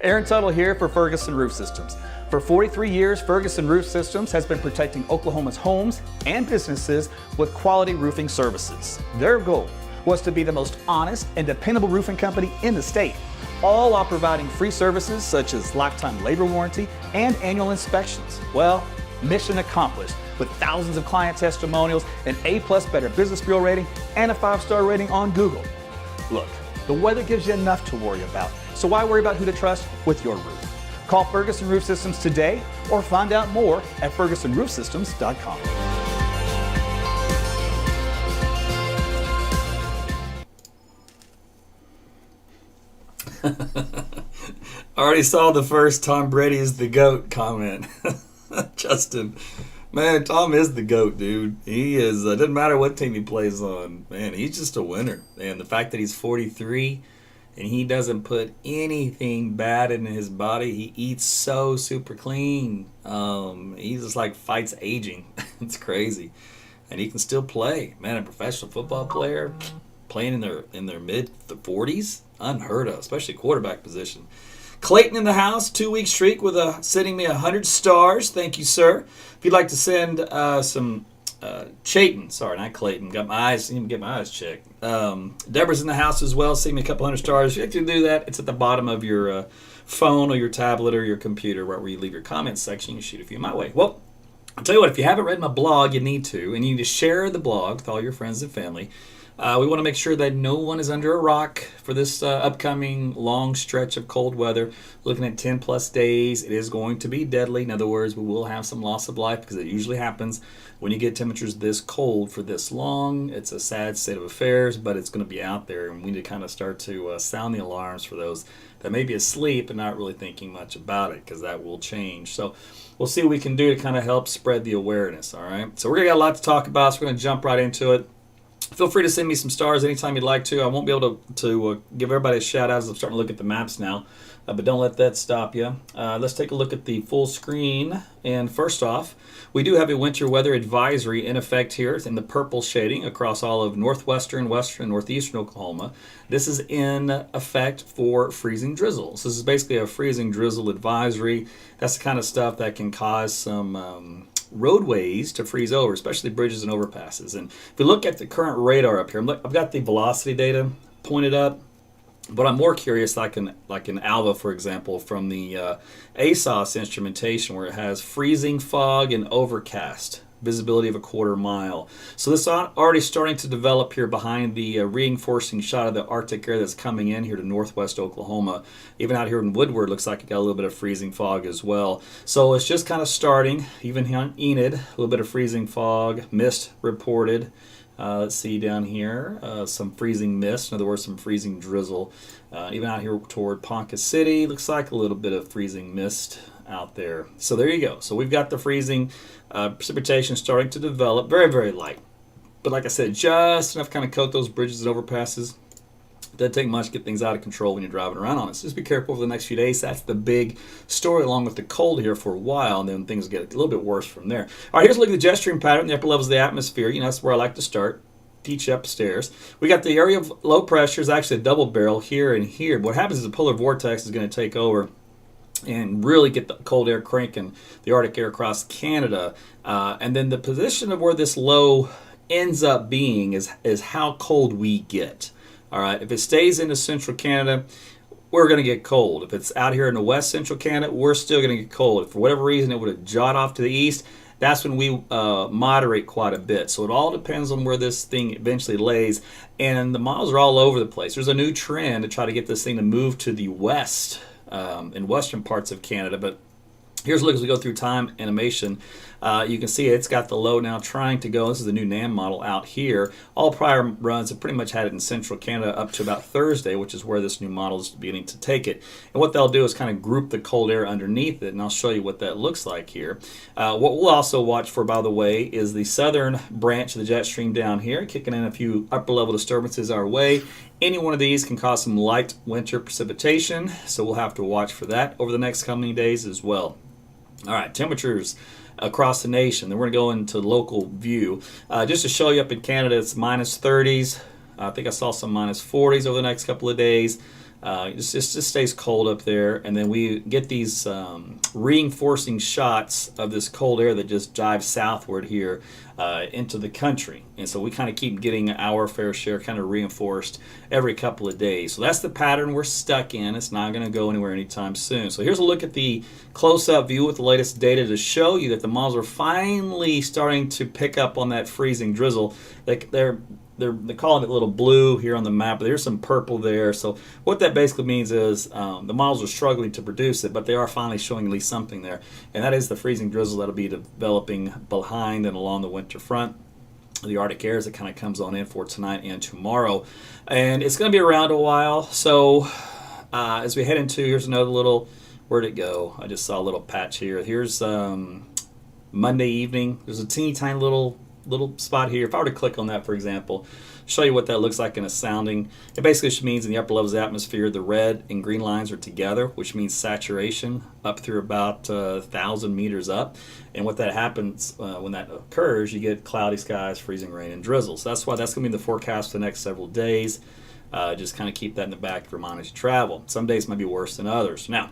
Aaron Tuttle here for Ferguson Roof Systems. For 43 years, Ferguson Roof Systems has been protecting Oklahoma's homes and businesses with quality roofing services. Their goal was to be the most honest and dependable roofing company in the state, all while providing free services such as lifetime labor warranty and annual inspections. Well, mission accomplished with thousands of client testimonials, an A+ Better Business Bureau rating, and a 5-star rating on Google. Look, the weather gives you enough to worry about, so why worry about who to trust with your roof? Call Ferguson Roof Systems today or find out more at fergusonroofsystems.com. I already saw the first Tom Brady is the GOAT comment. Justin, man, Tom is the GOAT, dude. He is, doesn't matter what team he plays on. Man, he's just a winner. And the fact that he's 43 and he doesn't put anything bad in his body, he eats so super clean. He just like fights aging. It's crazy. And he can still play. Man, a professional football player playing in their mid 40s, unheard of, especially quarterback position. Clayton in the house, 2-week streak with sending me 100 stars. Thank you, sir. If you'd like to send some Chayton, sorry, not Clayton. Got my eyes, need to get my eyes checked. Deborah's in the house as well. Send me a couple 100 stars. If you like to do that, it's at the bottom of your phone or your tablet or your computer, where you leave your comments section. You can shoot a few my way. Well, I'll tell you what, if you haven't read my blog, you need to, and you need to share the blog with all your friends and family. We want to make sure that no one is under a rock for this upcoming long stretch of cold weather. Looking at 10 plus days, it is going to be deadly. In other words, we will have some loss of life because it usually happens when you get temperatures this cold for this long. It's a sad state of affairs, but it's going to be out there, and we need to kind of start to sound the alarms for those that may be asleep and not really thinking much about it, because that will change. So we'll see what we can do to kind of help spread the awareness, all right? So we're going to got a lot to talk about, so we're going to jump right into it. Feel free to send me some stars anytime you'd like to. I won't be able to give everybody a shout out as I'm starting to look at the maps now, but don't let that stop you. Let's take a look at the full screen. And first off, we do have a winter weather advisory in effect here. It's in the purple shading across all of northwestern, western, and northeastern Oklahoma. This is in effect for freezing drizzle. So this is basically a freezing drizzle advisory. That's the kind of stuff that can cause some roadways to freeze over, especially bridges and overpasses. And if you look at the current radar up here, I've got the velocity data pointed up, but I'm more curious, like in Alva, for example, from the ASOS instrumentation, where it has freezing fog and overcast, visibility of a 1/4 mile. So this is already starting to develop here behind the reinforcing shot of the Arctic air that's coming in here to northwest Oklahoma. Even out here in Woodward, looks like it got a little bit of freezing fog as well. So it's just kind of starting. Even here on Enid, a little bit of freezing fog, mist reported. Let's see down here, some freezing mist, in other words, some freezing drizzle. Even out here toward Ponca City, looks like a little bit of freezing mist out there. So there you go. So we've got the freezing precipitation starting to develop, very, very light. But like I said, just enough kind of coat those bridges and overpasses. It doesn't take much to get things out of control when you're driving around on it. So just be careful over the next few days. That's the big story, along with the cold here for a while, and then things get a little bit worse from there. All right, here's a look at the jet stream pattern, the upper levels of the atmosphere. You know, that's where I like to start. Teach upstairs. We got the area of low pressure is actually a double barrel here and here. What happens is the polar vortex is going to take over and really get the cold air cranking, the Arctic air across Canada. And then the position of where this low ends up being is how cold we get. All right, if it stays into central Canada, we're going to get cold. If it's out here in the west central Canada, we're still going to get cold. If for whatever reason it would have jawed off to the east, that's when we moderate quite a bit. So it all depends on where this thing eventually lays. And the models are all over the place. There's a new trend to try to get this thing to move to the west in western parts of Canada. But here's a look as we go through time animation. You can see it's got the low now trying to go. This is the new NAM model out here. All prior runs have pretty much had it in central Canada up to about Thursday, which is where this new model is beginning to take it. And what they'll do is kind of group the cold air underneath it, and I'll show you what that looks like here. What we'll also watch for, by the way, is the southern branch of the jet stream down here, kicking in a few upper level disturbances our way. Any one of these can cause some light winter precipitation, so we'll have to watch for that over the next coming days as well. All right, temperatures across the nation. Then we're going to go into local view. Just to show you, up in Canada, it's minus 30s. I think I saw some minus 40s over the next couple of days. It just stays cold up there, and then we get these reinforcing shots of this cold air that just dives southward here into the country. And so we kind of keep getting our fair share kind of reinforced every couple of days. So that's the pattern we're stuck in. It's not going to go anywhere anytime soon. So here's a look at the close-up view with the latest data to show you that the models are finally starting to pick up on that freezing drizzle. They're calling it a little blue here on the map, but there's some purple there. So what that basically means is the models are struggling to produce it, but they are finally showing at least something there. And that is the freezing drizzle that'll be developing behind and along the winter front. The Arctic air as it kind of comes on in for tonight and tomorrow. And it's going to be around a while. So as we head into, here's another little, where'd it go? I just saw a little patch here. Here's Monday evening. There's a teeny tiny little spot here. If I were to click on that, for example, show you what that looks like in a sounding, it basically just means in the upper levels of the atmosphere, the red and green lines are together, which means saturation up through about 1,000 meters up. And what that happens when that occurs, you get cloudy skies, freezing rain, and drizzle. So that's why that's going to be the forecast for the next several days. Just kind of keep that in the back to remind us to travel. Some days might be worse than others. Now,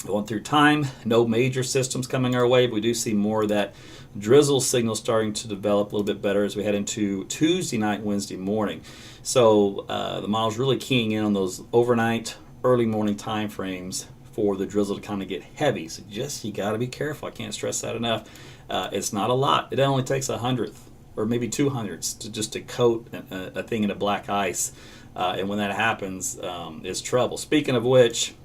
going through time, no major systems coming our way, but we do see more of that drizzle signal starting to develop a little bit better as we head into Tuesday night, Wednesday morning. So the model's really keying in on those overnight, early morning time frames for the drizzle to kind of get heavy. So you got to be careful. I can't stress that enough. It's not a lot. It only takes 100th or maybe 200ths to coat a thing in a black ice. And when that happens, it's trouble. Speaking of which,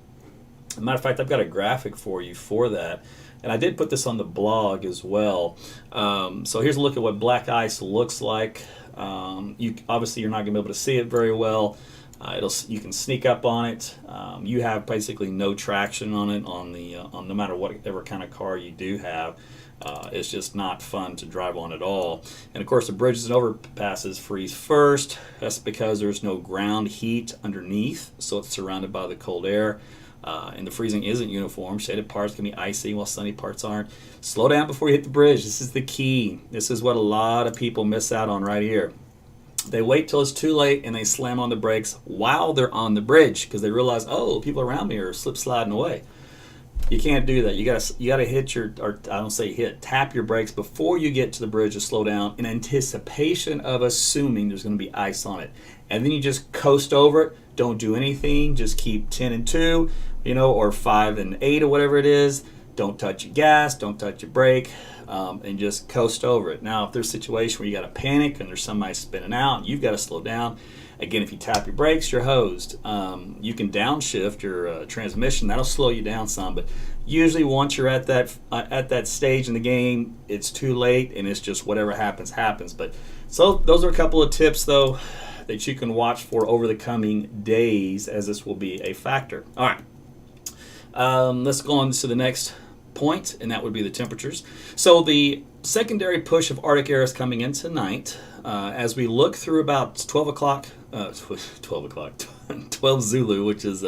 as a matter of fact, I've got a graphic for you for that. And I did put this on the blog as well. So here's a look at what black ice looks like. Obviously, you're not going to be able to see it very well. You can sneak up on it. You have basically no traction on it on no matter whatever kind of car you do have. It's just not fun to drive on at all. And of course, the bridges and overpasses freeze first. That's because there's no ground heat underneath, so it's surrounded by the cold air. And the freezing isn't uniform. Shaded parts can be icy while sunny parts aren't. Slow down before you hit the bridge. This is the key. This is what a lot of people miss out on right here. They wait till it's too late and they slam on the brakes while they're on the bridge because they realize, oh, people around me are slip sliding away. You can't do that. You gotta hit tap your brakes before you get to the bridge to slow down in anticipation of assuming there's going to be ice on it. And then you just coast over it. Don't do anything. Just keep 10 and 2, or 5 and 8 or whatever it is. Don't touch your gas. Don't touch your brake. And just coast over it. Now, if there's a situation where you got to panic and there's somebody spinning out, you've got to slow down. Again, if you tap your brakes, you're hosed. You can downshift your transmission. That'll slow you down some. But usually once you're at that stage in the game, it's too late and it's just whatever happens, happens. But so those are a couple of tips, though, that you can watch for over the coming days as this will be a factor. All right. Let's go on to the next point, and that would be the temperatures. So the secondary push of Arctic air is coming in tonight. As we look through about 12 Zulu, which is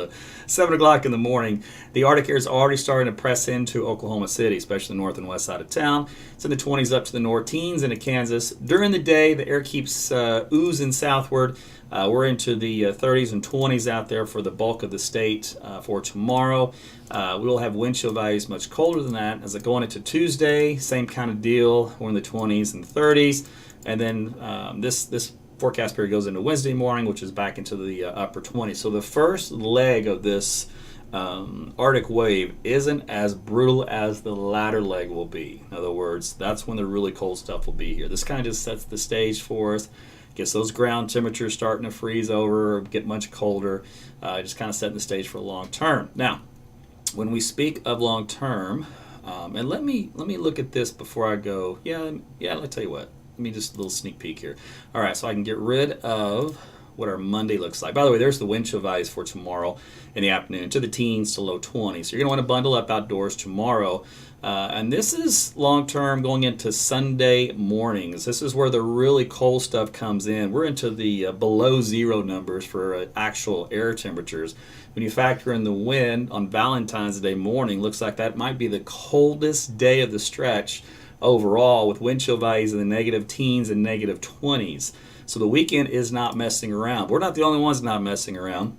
7 o'clock in the morning, the Arctic air is already starting to press into Oklahoma City, especially the north and west side of town. It's in the 20s up to the north teens into Kansas. During the day, the air keeps oozing southward. We're into the 30s and 20s out there for the bulk of the state for tomorrow. We'll have wind chill values much colder than that. As I go on into Tuesday, same kind of deal. We're in the 20s and 30s. And then this forecast period goes into Wednesday morning, which is back into the upper 20s. So the first leg of this Arctic wave isn't as brutal as the latter leg will be. In other words, that's when the really cold stuff will be here. This kind of just sets the stage for us. Gets those ground temperatures starting to freeze over, get much colder, just kind of setting the stage for long term. Now, when we speak of long term, and let me look at this before I go. Yeah. Let me tell you what. Let me just a little sneak peek here. All right, so I can get rid of what our Monday looks like. By the way, there's the wind chill values for tomorrow in the afternoon to the teens to low 20s. So you're going to want to bundle up outdoors tomorrow. And this is long-term going into Sunday mornings. This is where the really cold stuff comes in. We're into the below zero numbers for actual air temperatures. When you factor in the wind on Valentine's Day morning, looks like that might be the coldest day of the stretch overall, with wind chill values in the negative teens and negative 20s. So the weekend is not messing around. We're not the only ones not messing around.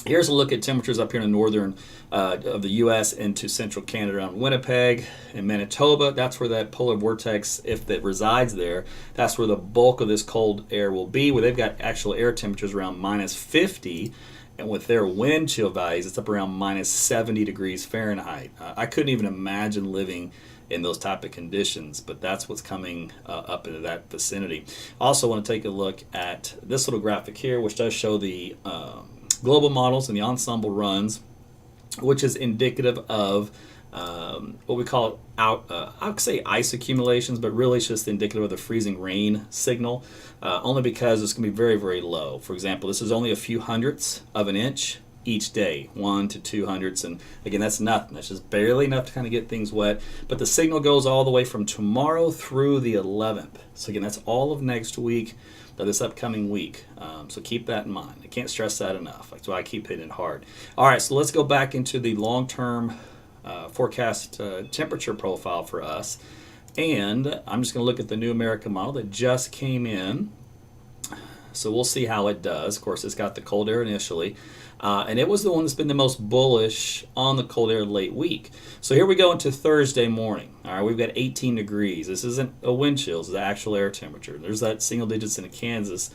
Here's a look at temperatures up here in the northern of the U.S. into central Canada around Winnipeg and Manitoba. That's where that polar vortex, if it resides there, that's where the bulk of this cold air will be, where they've got actual air temperatures around minus 50. And with their wind chill values, it's up around minus 70 degrees Fahrenheit. I couldn't even imagine living in those type of conditions, but that's what's coming up into that vicinity. Also want to take a look at this little graphic here, which does show the global models and the ensemble runs, which is indicative of what we call I would say ice accumulations, but really it's just indicative of the freezing rain signal, only because it's going to be very, very low. For example, this is only a few hundredths of an inch each day, 1 to 2 hundredths, and again, that's nothing. That's just barely enough to kind of get things wet, but the signal goes all the way from tomorrow through the 11th. So again, that's all of next week, this upcoming week. So keep that in mind. I can't stress that enough. That's why I keep hitting it hard. All right, so let's go back into the long-term forecast temperature profile for us. And I'm just going to look at the new American model that just came in. So we'll see how it does. Of course, it's got the cold air initially. And it was the one that's been the most bullish on the cold air late week. So here we go into Thursday morning. All right, we've got 18 degrees. This isn't a wind chill. This is the actual air temperature. There's that single digits in Kansas.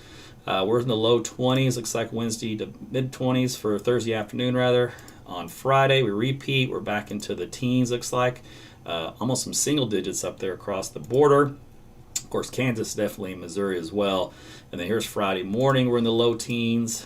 We're in the low 20s. Looks like Wednesday to mid 20s for Thursday afternoon, rather. On Friday, we repeat. We're back into the teens, looks like. Almost some single digits up there across the border. Of course, Kansas, definitely Missouri as well. And then here's Friday morning. We're in the low teens.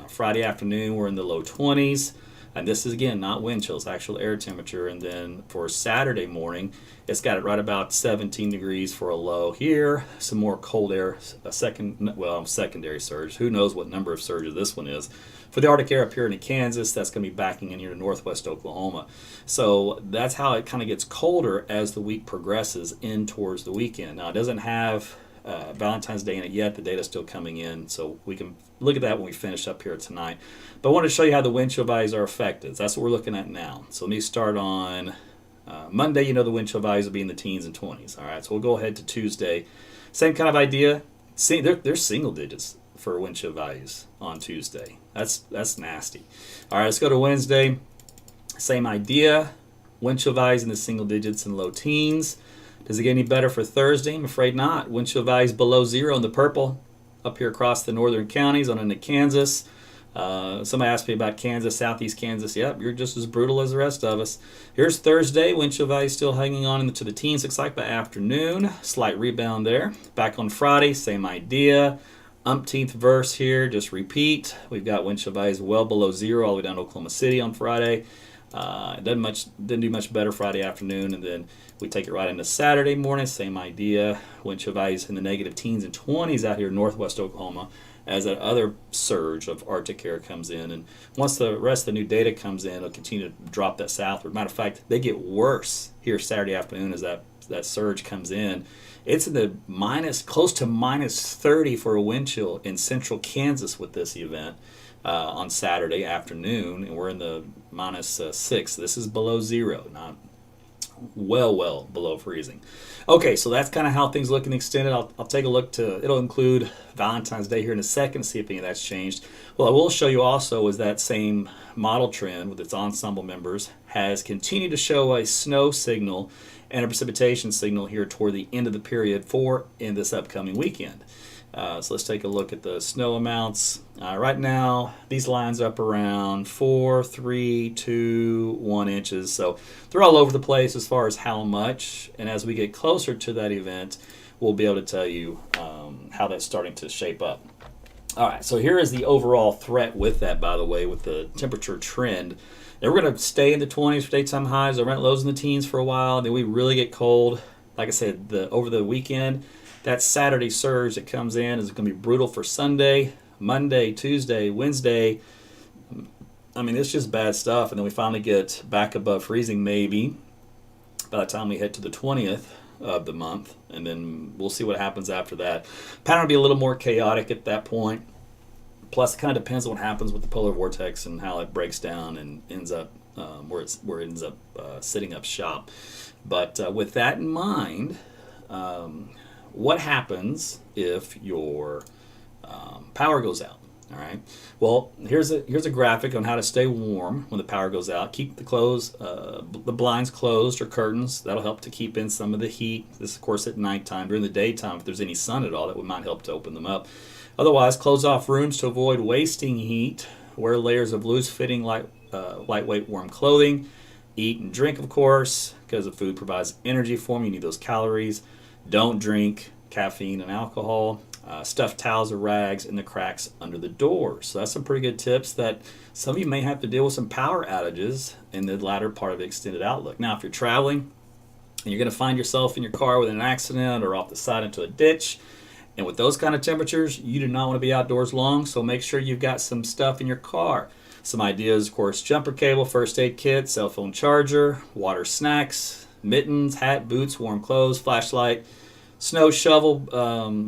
Friday afternoon, we're in the low 20s. And this is, again, not wind chills, actual air temperature. And then for Saturday morning, it's got it right about 17 degrees for a low here. Some more cold air, secondary surge. Who knows what number of surges this one is. For the Arctic air up here in Kansas, that's going to be backing in here to northwest Oklahoma. So that's how it kind of gets colder as the week progresses in towards the weekend. Now, it doesn't have Valentine's Day in it yet. The data's still coming in, so we can look at that when we finish up here tonight. But I want to show you how the wind chill values are affected. That's what we're looking at now. So let me start on Monday. The wind chill values will be in the teens and 20s. All right, so we'll go ahead to Tuesday. Same kind of idea. See, they're single digits for wind chill values on Tuesday. That's nasty. All right, let's go to Wednesday. Same idea. Wind chill values in the single digits and low teens. Does it get any better for Thursday? I'm afraid not. Wind chill values below zero in the purple up here across the northern counties on into Kansas. Somebody asked me about Kansas, southeast Kansas. Yep, you're just as brutal as the rest of us. Here's Thursday. Wind chill values still hanging on into the teens, looks like, by afternoon. Slight rebound there. Back on Friday, same idea. Umpteenth verse here, just repeat. We've got wind chill values well below zero all the way down to Oklahoma City on Friday. Didn't do much better Friday afternoon, and then we take it right into Saturday morning. Same idea. Wind chill values in the negative teens and 20s out here in northwest Oklahoma as that other surge of Arctic air comes in. And once the rest of the new data comes in, it'll continue to drop that southward. Matter of fact, they get worse here Saturday afternoon as that surge comes in. It's in the close to minus 30 for a wind chill in central Kansas with this event. On Saturday afternoon, and we're in the minus 6. This is below zero, not well below freezing. Okay, so that's kind of how things look in the extended. I'll take a look it'll include Valentine's Day here in a second, see if any of that's changed. Well, I will show you also is that same model trend with its ensemble members has continued to show a snow signal and a precipitation signal here toward the end of the period in this upcoming weekend. So let's take a look at the snow amounts. Right now, these lines up around 4, 3, 2, 1 inches. So they're all over the place as far as how much. And as we get closer to that event, we'll be able to tell you how that's starting to shape up. All right, so here is the overall threat with that, by the way, with the temperature trend. Now we're going to stay in the 20s for daytime highs, overnight lows in the teens for a while. Then we really get cold. Like I said, over the weekend, that Saturday surge that comes in is going to be brutal for Sunday, Monday, Tuesday, Wednesday. I mean, it's just bad stuff. And then we finally get back above freezing maybe by the time we hit to the 20th of the month. And then we'll see what happens after that. Pattern will be a little more chaotic at that point. Plus, it kind of depends on what happens with the polar vortex and how it breaks down and ends up where it ends up sitting up shop. But with that in mind, what happens if your power goes out? All right. Well, here's a graphic on how to stay warm when the power goes out. Keep the blinds closed or curtains. That'll help to keep in some of the heat. This, is, of course, at nighttime. During the daytime, if there's any sun at all, that might help to open them up. Otherwise, close off rooms to avoid wasting heat. Wear layers of loose-fitting, lightweight, warm clothing. Eat and drink, of course, because the food provides energy for you. You need those calories. Don't drink caffeine and alcohol. Stuff towels or rags in the cracks under the doors. So that's some pretty good tips that some of you may have to deal with some power outages in the latter part of the extended outlook. Now, if you're traveling and you're going to find yourself in your car with an accident or off the side into a ditch, and with those kind of temperatures, you do not want to be outdoors long, so make sure you've got some stuff in your car. Some ideas, of course, jumper cable, first aid kit, cell phone charger, water, snacks, mittens, hat, boots, warm clothes, flashlight, snow shovel,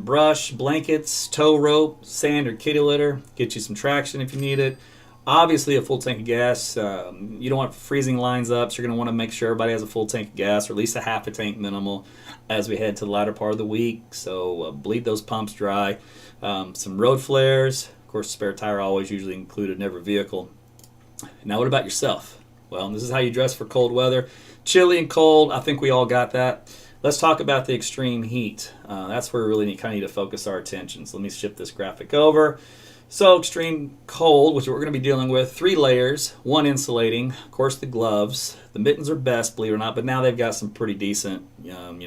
brush, blankets, tow rope, sand or kitty litter. Get you some traction if you need it. Obviously, a full tank of gas. You don't want freezing lines up, so you're going to want to make sure everybody has a full tank of gas, or at least a half a tank minimal as we head to the latter part of the week. So bleed those pumps dry. Some road flares. Of course, spare tire always usually included in every vehicle. Now, what about yourself? Well, this is how you dress for cold weather. Chilly and cold, I think we all got that. Let's talk about the extreme heat. That's where we really need to focus our attention. So let me shift this graphic over. So extreme cold, which is what we're going to be dealing with, 3 layers, 1 insulating, of course the gloves. The mittens are best, believe it or not, but now they've got some pretty decent,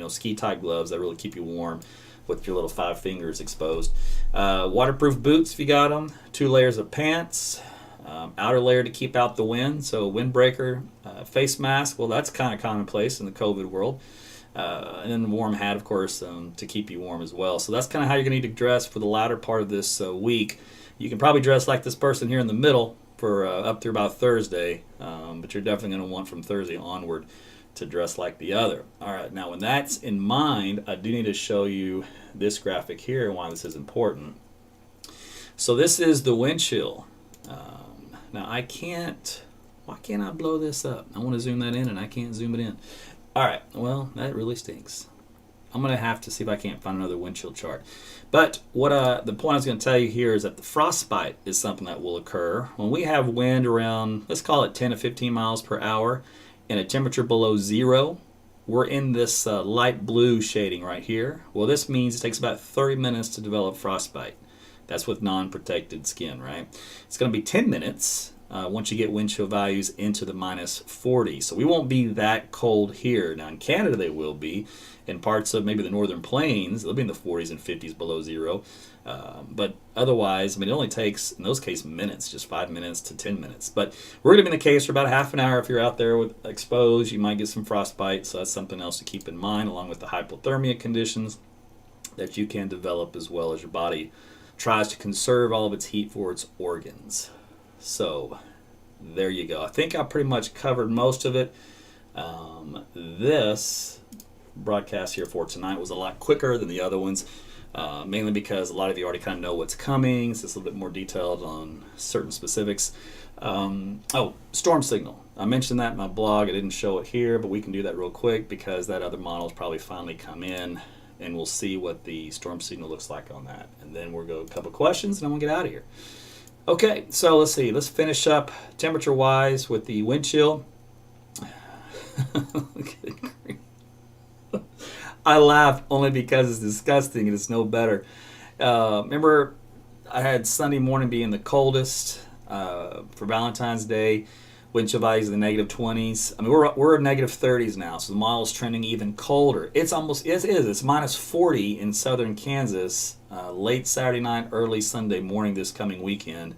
ski-type gloves that really keep you warm with your little 5 fingers exposed. Waterproof boots if you got them, 2 layers of pants, outer layer to keep out the wind, so windbreaker, face mask. Well, that's kind of commonplace in the COVID world. And then the warm hat, of course, to keep you warm as well. So that's kind of how you're going to need to dress for the latter part of this week. You can probably dress like this person here in the middle for up through about Thursday, but you're definitely going to want from Thursday onward to dress like the other. All right, now when that's in mind, I do need to show you this graphic here and why this is important. So this is the wind chill. Now why can't I blow this up? I want to zoom that in and I can't zoom it in. All right, well, that really stinks. I'm going to have to see if I can't find another wind chill chart. But what the point I was going to tell you here is that the frostbite is something that will occur when we have wind around, let's call it 10 to 15 miles per hour, and a temperature below 0. We're in this light blue shading right here. Well, this means it takes about 30 minutes to develop frostbite. That's with non-protected skin, right? It's going to be 10 minutes once you get wind chill values into the minus 40. So we won't be that cold here. Now in Canada they will be. In parts of maybe the northern plains, they'll be in the 40s and 50s below 0. But otherwise, I mean, it only takes, in those cases, minutes, just 5 minutes to 10 minutes. But we're going to be in the case for about half an hour. If you're out there with exposed, you might get some frostbite. So that's something else to keep in mind, along with the hypothermia conditions that you can develop as well as your body tries to conserve all of its heat for its organs. So there you go. I think I pretty much covered most of it. This broadcast here for tonight was a lot quicker than the other ones, mainly because a lot of you already kind of know what's coming. So it's a little bit more detailed on certain specifics. Storm signal. I mentioned that in my blog. I didn't show it here, but we can do that real quick because that other model's probably finally come in, and we'll see what the storm signal looks like on that. And then we'll go a couple questions, and I'm going to get out of here. Okay, so let's see. Let's finish up temperature-wise with the wind chill. I laugh only because it's disgusting and it's no better. Remember, I had Sunday morning being the coldest for Valentine's Day. Wind chill values in the negative 20s. I mean, we're in negative 30s now, so the model's trending even colder. It's minus 40 in southern Kansas, late Saturday night, early Sunday morning this coming weekend.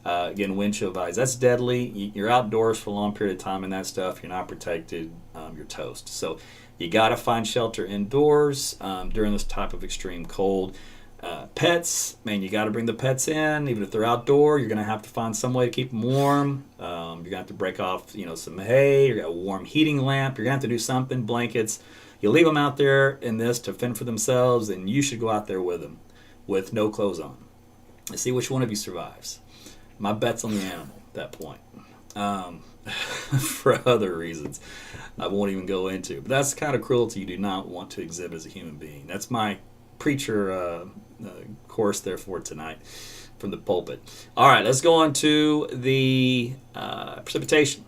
Again, wind chill values. That's deadly. You're outdoors for a long period of time and that stuff. You're not protected. You're toast. So you got to find shelter indoors during this type of extreme cold. Pets, man, you got to bring the pets in. Even if they're outdoor, you're going to have to find some way to keep them warm. You're going to have to break off, some hay. You're going to have a warm heating lamp. You're going to have to do something, blankets. You leave them out there in this to fend for themselves, and you should go out there with them with no clothes on. And see which one of you survives. My bet's on the animal at that point. For other reasons I won't even go into. But that's the kind of cruelty you do not want to exhibit as a human being. That's my preacher course there for tonight. from the pulpit. All right, let's go on to the precipitation.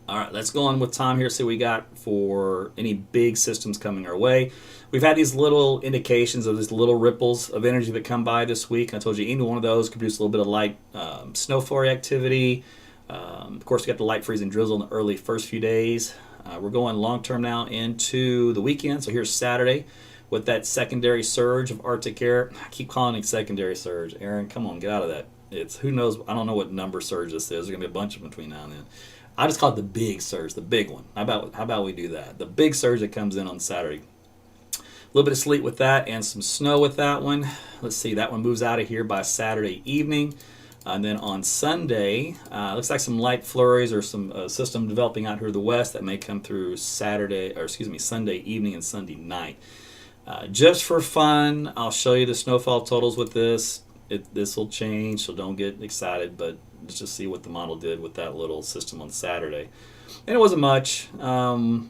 All right, let's go on with Tom here, see what we got for any big systems coming our way. We've had these little indications of these little ripples of energy that come by this week. I told you any one of those could produce a little bit of light snow flurry activity. Of course, we got the light freezing drizzle in the early first few days. We're going long term now into the weekend. So here's Saturday with that secondary surge of Arctic air. I keep calling it secondary surge. Aaron, come on, get out of that. It's who knows. I don't know what number surge this is. There's going to be a bunch of them between now and then. I just call it the big surge, the big one. How about we do that? The big surge that comes in on Saturday. A little bit of sleet with that and some snow with that one. Let's see, that one moves out of here by Saturday evening. And then on Sunday, looks like some light flurries or some system developing out here to the west that may come through Sunday evening and Sunday night. Just for fun, I'll show you the snowfall totals with this. This will change, so don't get excited, but let's just see what the model did with that little system on Saturday. And it wasn't much, 1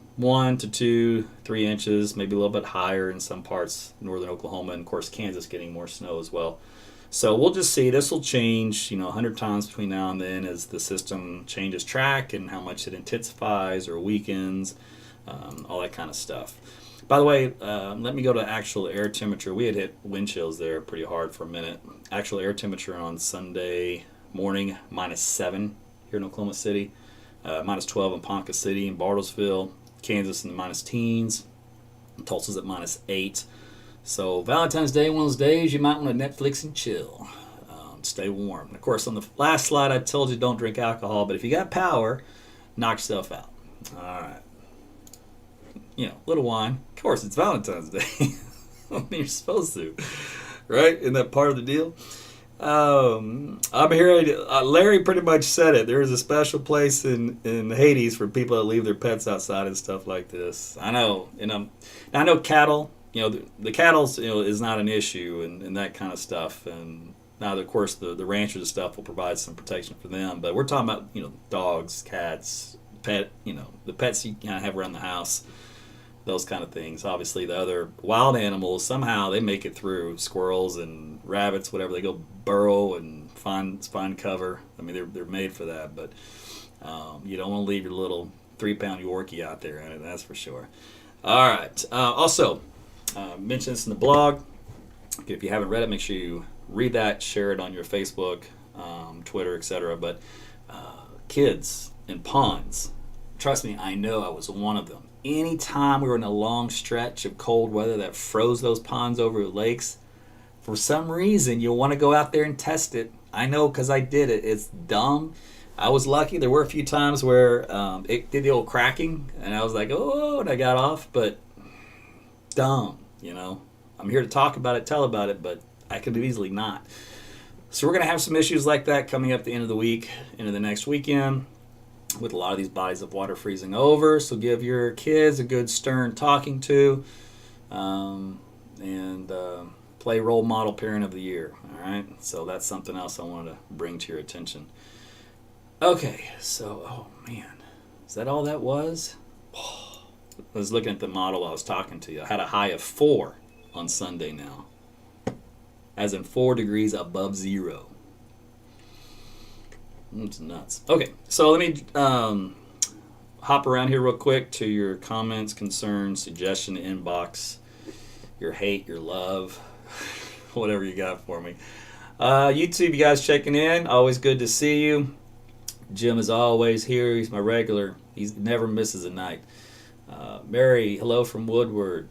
to 2, 3 inches, maybe a little bit higher in some parts, northern Oklahoma, and of course Kansas getting more snow as well. So we'll just see. This will change, 100 times between now and then as the system changes track and how much it intensifies or weakens, all that kind of stuff. By the way, let me go to actual air temperature. We had hit wind chills there pretty hard for a minute. Actual air temperature on Sunday morning, -7 here in Oklahoma City, -12 in Ponca City and Bartlesville, Kansas in the minus teens, Tulsa's at -8. So Valentine's Day, one of those days you might want to Netflix and chill, stay warm. And of course, on the last slide I told you don't drink alcohol, but if you got power, knock yourself out. All right. Little wine. Of course, it's Valentine's Day. I mean, you're supposed to, right? Isn't that part of the deal? I'm here. Larry pretty much said it. There is a special place in Hades for people that leave their pets outside and stuff like this. I know. I know cattle. The cattle is not an issue and that kind of stuff. And now, of course, the ranchers and stuff will provide some protection for them. But we're talking about dogs, cats, the pets you kind of have around the house. Those kind of things. Obviously, the other wild animals, somehow they make it through. Squirrels and rabbits, whatever, they go burrow and find cover. I mean, they're made for that. But you don't want to leave your little 3-pound Yorkie out there in it, that's for sure. All right. Also, mention this in the blog. If you haven't read it, make sure you read that, share it on your Facebook, Twitter, etc. But kids in ponds, trust me, I know I was one of them. Anytime we were in a long stretch of cold weather that froze those ponds over lakes, for some reason you'll want to go out there and test it. I know because I did it. It's dumb. I was lucky. There were a few times where it did the old cracking, and I was like, oh, and I got off, but dumb, I'm here to talk about it, tell about it, but I could have easily not. So we're going to have some issues like that coming up at the end of the week, into the next weekend, with a lot of these bodies of water freezing over. So give your kids a good stern talking to, and play role model parent of the year. All right, so that's something else I wanted to bring to your attention. Okay, so oh man, is that all that was? I was looking at the model while I was talking to you. I had a high of 4 on Sunday now, as in 4 degrees above zero. It's nuts. Okay, so let me hop around here real quick to your comments, concerns, suggestion inbox, your hate, your love, whatever you got for me. YouTube, you guys checking in. Always good to see you. Jim is always here. He's my regular. He never misses a night. Mary, hello from Woodward.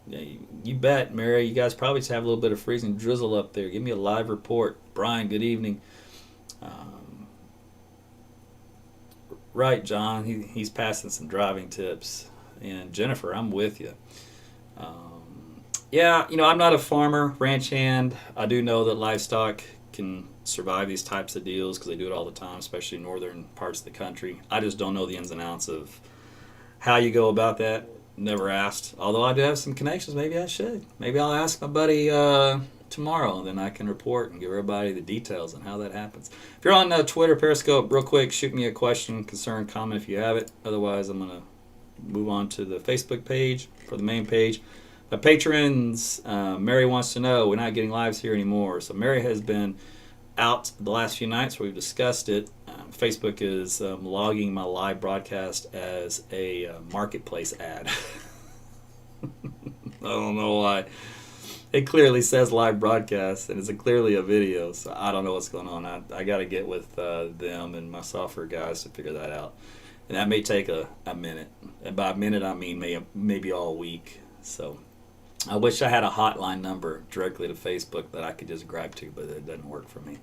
You bet, Mary. You guys probably just have a little bit of freezing drizzle up there. Give me a live report. Brian, good evening. Right, John. He's passing some driving tips. And Jennifer, I'm with you. Yeah, I'm not a farmer, ranch hand. I do know that livestock can survive these types of deals because they do it all the time, especially in northern parts of the country. I just don't know the ins and outs of how you go about that. Never asked. Although I do have some connections, maybe I should. Maybe I'll ask my buddy tomorrow, and then I can report and give everybody the details on how that happens. If you're on Twitter, Periscope, real quick, shoot me a question, concern, comment if you have it. Otherwise, I'm going to move on to the Facebook page for the main page. Patrons, Mary wants to know, we're not getting lives here anymore. So Mary has been out the last few nights where we've discussed it. Facebook is logging my live broadcast as a marketplace ad. I don't know why. It clearly says live broadcast, and it's clearly a video, so I don't know what's going on. I got to get with them and my software guys to figure that out. And that may take a minute. And by a minute, I mean maybe all week. So I wish I had a hotline number directly to Facebook that I could just grab to, but it doesn't work for me.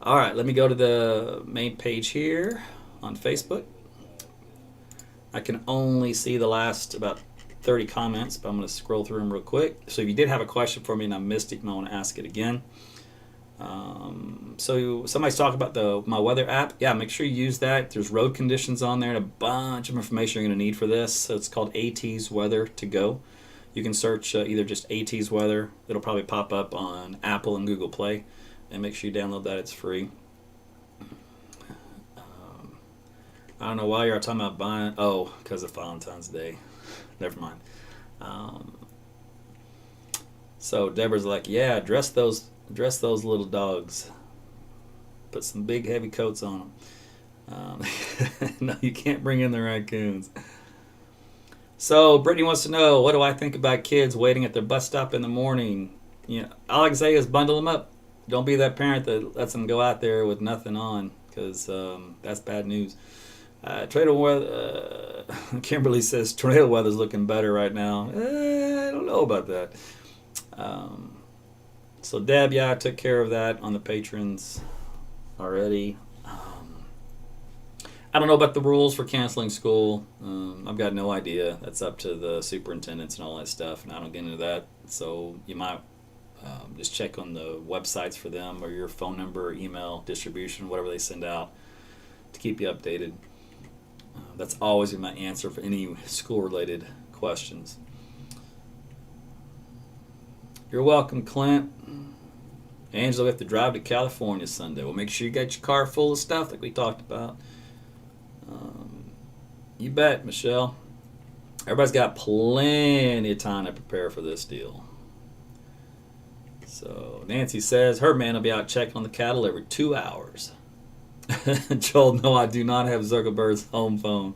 All right, let me go to the main page here on Facebook. I can only see the last about 30 comments, but I'm going to scroll through them real quick. So if you did have a question for me and I missed it, you might want to ask it again. So somebody's talking about my weather app. Yeah, make sure you use that. There's road conditions on there and a bunch of information you're going to need for this. So it's called AT's Weather to Go. You can search either just AT's Weather. It'll probably pop up on Apple and Google Play. And make sure you download that. It's free. I don't know why you're talking about buying. Oh, because of Valentine's Day. Never mind. So Deborah's like, yeah, dress those little dogs. Put some big heavy coats on them. No, you can't bring in the raccoons. So Brittany wants to know, what do I think about kids waiting at their bus stop in the morning? All I can say is bundle them up. Don't be that parent that lets them go out there with nothing on, because that's bad news. Tornado weather. Kimberly says tornado weather's looking better right now. I don't know about that. So Deb, yeah, I took care of that on the patrons already. I don't know about the rules for canceling school. I've got no idea. That's up to the superintendents and all that stuff, and I don't get into that. So you might just check on the websites for them, or your phone number, or email distribution, whatever they send out, to keep you updated. That's always my answer for any school-related questions. You're welcome, Clint. Angela, we have to drive to California Sunday. Well, make sure you got your car full of stuff like we talked about. You bet, Michelle. Everybody's got plenty of time to prepare for this deal. So Nancy says her man will be out checking on the cattle every 2 hours. Joel, no, I do not have Zuckerberg's home phone.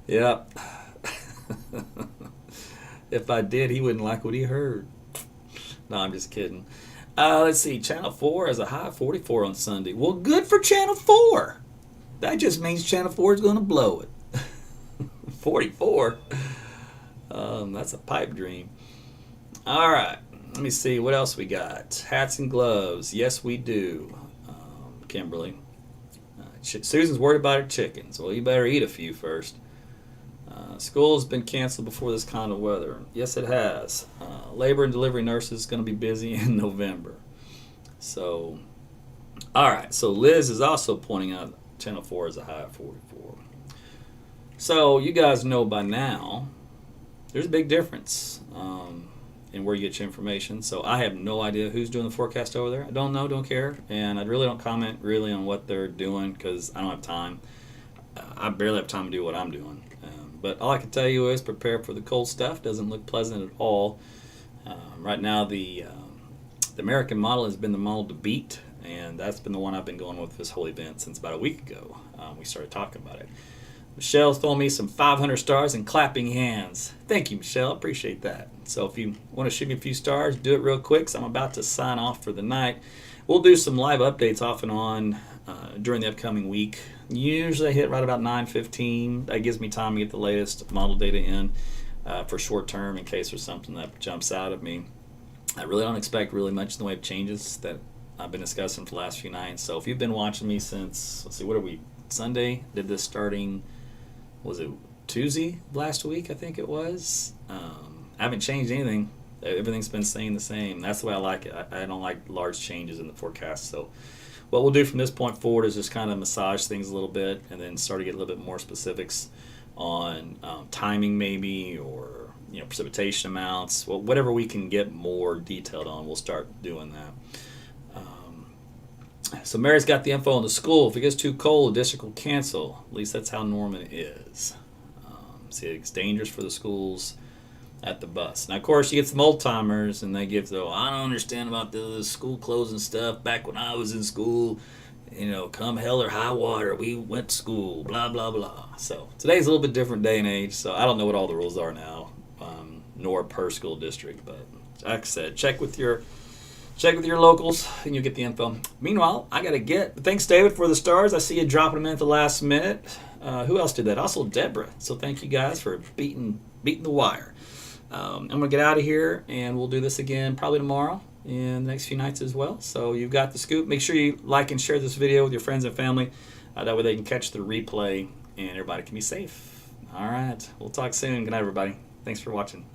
Yep. If I did, he wouldn't like what he heard. No, I'm just kidding. Let's see. Channel 4 has a high of 44 on Sunday. Well, good for Channel 4. That just means Channel 4 is going to blow it. 44? That's a pipe dream. All right. Let me see. What else we got? Hats and gloves. Yes, we do. Kimberly. Susan's worried about her chickens. Well, you better eat a few first. School's been canceled before this kind of weather. Yes, it has. Labor and delivery nurses going to be busy in November. So, all right. So Liz is also pointing out Channel 4 is a high of 44. So you guys know by now, there's a big difference in where you get your information. So I have no idea who's doing the forecast over there. I don't know, don't care, and I really don't comment really on what they're doing because I don't have time. I barely have time to do what I'm doing. But all I can tell you is prepare for the cold stuff. Doesn't look pleasant at all. Right now, the American model has been the model to beat, and that's been the one I've been going with this whole event since about a week ago. We started talking about it. Michelle's throwing me some 500 stars and clapping hands. Thank you, Michelle. Appreciate that. So if you want to shoot me a few stars, do it real quick, so I'm about to sign off for the night. We'll do some live updates off and on during the upcoming week. Usually I hit right about 9:15. That gives me time to get the latest model data in for short term in case there's something that jumps out at me. I really don't expect really much in the way of changes that I've been discussing for the last few nights. So if you've been watching me since, let's see, what are we, Sunday? Did this starting, was it Tuesday last week, I think it was? I haven't changed anything. Everything's been staying the same. That's the way I like it. I don't like large changes in the forecast. So what we'll do from this point forward is just kind of massage things a little bit and then start to get a little bit more specifics on timing maybe, or precipitation amounts. Well, whatever we can get more detailed on, we'll start doing that. So Mary's got the info on the school. If it gets too cold, the district will cancel. At least that's how Norman is. See, it's dangerous for the schools. at the bus. Now, of course, you get some old timers, and they give the, I don't understand about the school closing stuff. Back when I was in school, come hell or high water, we went to school, blah, blah, blah. So today's a little bit different day and age, so I don't know what all the rules are now, nor per school district. But like I said, check with your locals, and you'll get the info. Meanwhile, I got to get. Thanks, David, for the stars. I see you dropping them in at the last minute. Who else did that? Also, Deborah. So thank you guys for beating the wire. I'm going to get out of here, and we'll do this again probably tomorrow and the next few nights as well. So you've got the scoop. Make sure you like and share this video with your friends and family. That way they can catch the replay, and everybody can be safe. All right. We'll talk soon. Good night, everybody. Thanks for watching.